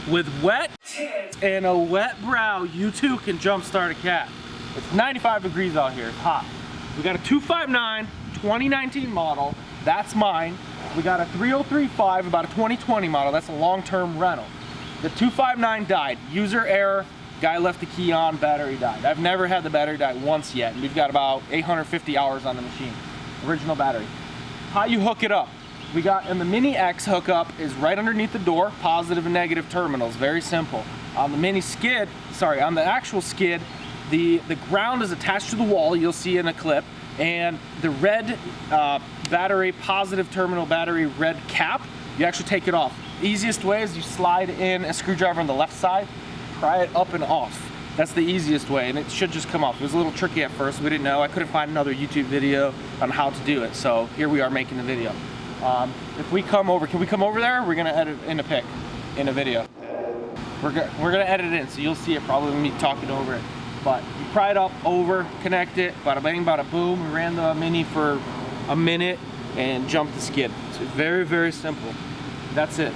With wet and a wet brow, you too can jump start a cat. It's 95 degrees out here, it's hot. We got a 259 2019 model, that's mine. We got a 3035, about a 2020 model, that's a long-term rental. The 259 died, user error, guy left the key on, battery died. I've never had the battery die once yet, and we've got about 850 hours on the machine. Original battery. How you hook it up? We got, in the Mini X hookup is right underneath the door, positive and negative terminals, very simple. On the Mini skid, sorry, on the actual skid, the ground is attached to the wall, you'll see in a clip, and the red battery, positive terminal battery red cap, you actually take it off. Easiest way is you slide in a screwdriver on the left side, pry it up and off. That's the easiest way, and it should just come off. It was a little tricky at first, we didn't know. I couldn't find another YouTube video on how to do it, so here we are making the video. If we come over, can we come over there? We're gonna edit in a pic, in a video. We're gonna edit it in, so you'll see it probably me talking over it. But you pry it up, over, connect it, bada bang, bada boom. We ran the Mini for a minute and jumped the skid. It's very, very simple. That's it.